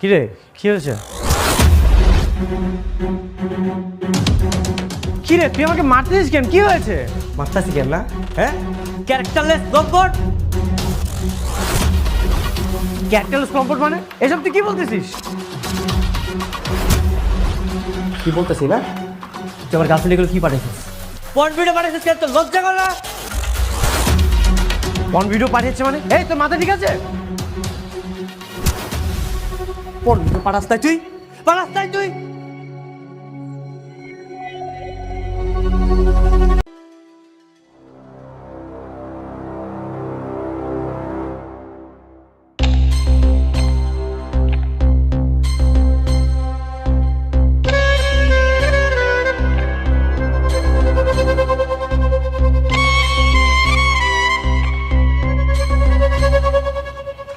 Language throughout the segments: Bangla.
কি রে, কি হয়েছে? কি রে, তুই আমাকে মারতেছিস কেন? কি হয়েছে? মারতাছি কেন না? হ্যাঁ, ক্যারেক্টারলেস কমফোর্ট। ক্যারেক্টারলেস কমফোর্ট মানে এসব তুই কি বলতেছিস? কি বলতেছি না? তুই আমার গার্লফ্রেন্ড এগুলো কি পাঠিয়েছিস? পর্ন ভিডিও পাঠিয়েছিস কেন? তোর লজ্জা কর না? পর্ন ভিডিও পাঠিয়েছে মানে? এই তোর মাথা ঠিক আছে? পর্ন ভিডিও পাঠাস তাই তুই? পাঠাস তাই তুই?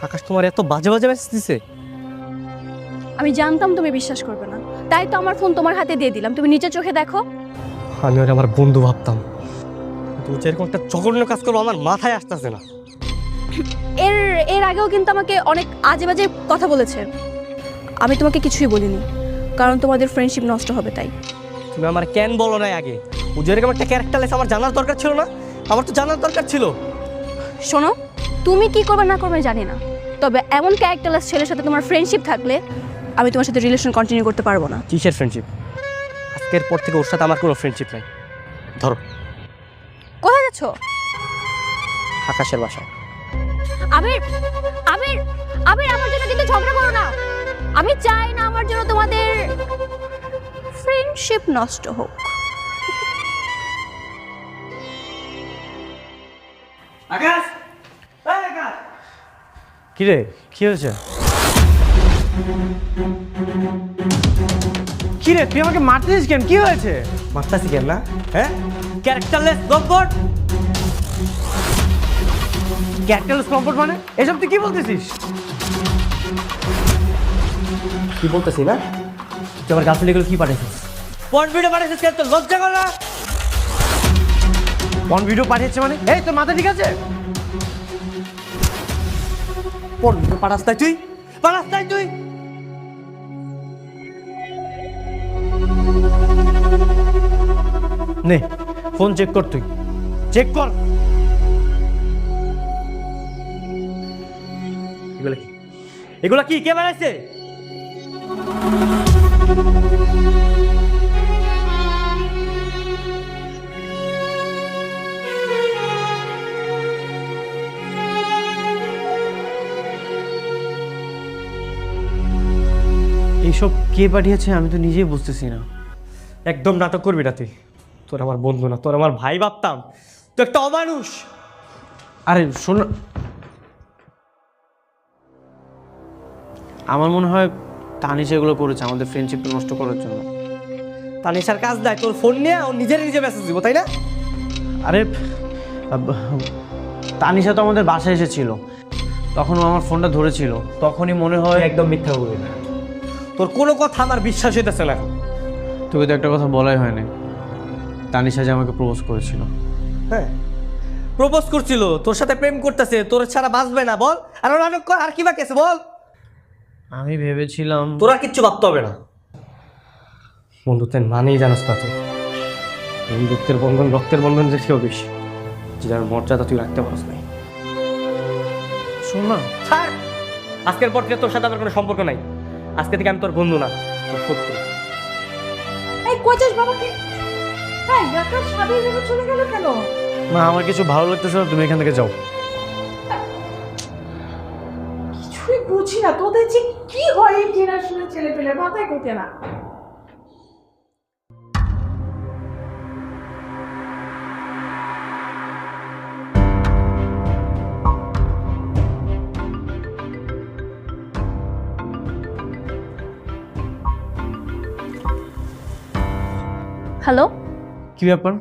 আকাশ তোমার এত বাজে বাজে মেসেজ দিছে? আমি জানতাম তুমি বিশ্বাস করবে না, তাই তো আমার ফোন তোমার হাতে দিয়ে দিলাম। তুমি নিজের চোখে দেখো। আমি ওরা আমার বন্ধু ভাবতাম, তুই যেরকম একটা জঘন্য কাজ করবো আমার মাথায় আসতেছে না। এর এর আগেও কিন্তু আমাকে অনেক আজে বাজে কথা বলেছে। আমি তোমাকে কিছুই বলিনি, কারণ তোমাদের ফ্রেন্ডশিপ নষ্ট হবে তাই। তুমি আমার কেন বলো নাই আগে? ও যেরকম একটা ক্যারেক্টারলেস আমার জানার দরকার ছিল না? আমার তো জানার দরকার ছিল। শোনো, তুমি কি করবে না করবে জানি না, তবে এমন ক্যারেক্টারলেস ছেলের সাথে তোমার ফ্রেন্ডশিপ থাকলে আমি তোমার সাথে রিলেশন কন্টিনিউ করতে পারবো না। কিসের ফ্রেন্ডশিপ? আজকের পর থেকে ওর সাথে আমার কোনো ফ্রেন্ডশিপ নাই। ধরো, কোথায় যাচ্ছ? আকাশের বাসায়। আবির, আবির, আবির, আমার জন্য কিন্তু ঝগড়া করো না। আমি চাই না আমার জন্য তোমাদের ফ্রেন্ডশিপ নষ্ট হোক। আকাশ, এই আকাশ। কি রে, কি হয়েছে? কি রে, তুই আমাকে মারতেছিস কেন? কি হয়েছে? মারতাছি কেন না? হ্যাঁ, ক্যারেক্টারলেস কমফোর্ট। ক্যারেক্টারলেস কমফোর্ট মানে এসব তুই কি বলতেছিস? কি বলতেছি না? তুই আমার গার্লফ্রেন্ড এগুলো কি পাঠিয়েছিস? পর্ন ভিডিও পাঠিয়েছিস কেন? তোর লজ্জা কর না? পর্ন ভিডিও পাঠিয়েছে মানে? এই তোর মাথা ঠিক আছে? পর্ন ভিডিও পাঠাস তাই তুই? পাঠাস তাই তুই? নে, ফোন চেক কর, তুই চেক কর। এগুলা কি? এগুলা কি? কে বানাইছে? এইসব কে পাঠিয়েছে আমি তো নিজেই বুঝতেছি না। একদম নাটক করবি না তুই। তোর আমার বন্ধু না, তোর আমার ভাই ভাবতাম। তুই একটা অমানুষ। আরে শোন, আমার মনে হয় তানিশ এগুলো করেছে আমাদের ফ্রেন্ডশিপটা নষ্ট করার জন্য। তানিশার কাজ দেয় তোর ফোন নিয়ে ও নিজের নিজে মেসেজ দিব, তাই না? আরে তানিশা তো আমাদের বাসায় এসেছিল, তখন ও আমার ফোনটা ধরেছিল, তখনই মনে হয়। একদম মিথ্যা বলবি না। তোর কোনো কথা আমার বিশ্বাস হইতেছে না। তোকে তো একটা কথা বলাই হয়নি, তানিশা যে আমাকে প্রপোজ করেছিল। হ্যাঁ, প্রপোজ করছিল, তোর সাথে প্রেম করতেছে, তোর ছাড়া বাঁচবে না। বল, আর নাটক কর, আর কি বাকি আছে বল। আমি ভেবেছিলাম তোর আর কিচ্ছু ভাবতে হবে না। বন্ধুত্বের মানেই জানোস না তুই। বন্ধুত্বের বন্ধন রক্তের বন্ধন যে কেউ বেশি, যার মর্যাদা তুই রাখতে পারস নাই। শোন না, ছাড়, আজকের পর থেকে তোর সাথে আমার কোনো সম্পর্ক নাই। আজকে থেকে আমি তোর বন্ধু না, তোর শত্রু। এই কোচাস বাবাকে, হ্যাঁ আকাশ সাথে সাথে চলে গেল কেন? মা আমার কিছু ভালো লাগতেছে না, তুমি এখান থেকে যাও। কিছুই বুঝি না তোদের যে কি হয় এই জেনারেশনের ছেলে পেলে, মাথায় ঢোকে না। হ্যালো, কি ব্যাপার,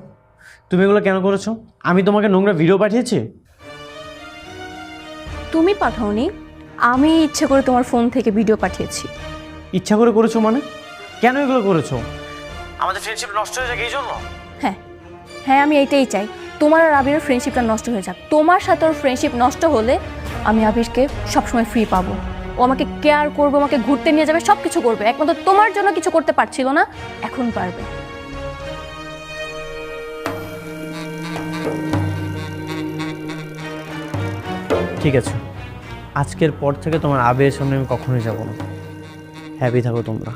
তুমি এগুলো কেন করেছো? আমি তোমাকে নোংরা ভিডিও পাঠিয়েছি? তুমি পাঠাওনি, আমি ইচ্ছে করে তোমার ফোন থেকে ভিডিও পাঠিয়েছি। ইচ্ছা করে করেছো মানে? কেন এগুলো করেছো? আমাদের ফ্রেন্ডশিপ নষ্ট হয়ে যাক এই জন্য? হ্যাঁ হ্যাঁ, আমি এইটাই চাই, তোমার আর আবিরের ফ্রেন্ডশিপটা নষ্ট হয়ে যাক। তোমার সাথে ওর ফ্রেন্ডশিপ নষ্ট হলে আমি আবিরকে সবসময় ফ্রি পাবো। ও আমাকে কেয়ার করবে, আমাকে ঘুরতে নিয়ে যাবে, সব কিছু করবে। একমাত্র তোমার জন্য কিছু করতে পারছিল না, এখন পারবে। ঠিক আছে, আজকের পর থেকে তোমার আবেগের সামনে আমি কখনোই যাব না। হ্যাপি থাকো তোমরা।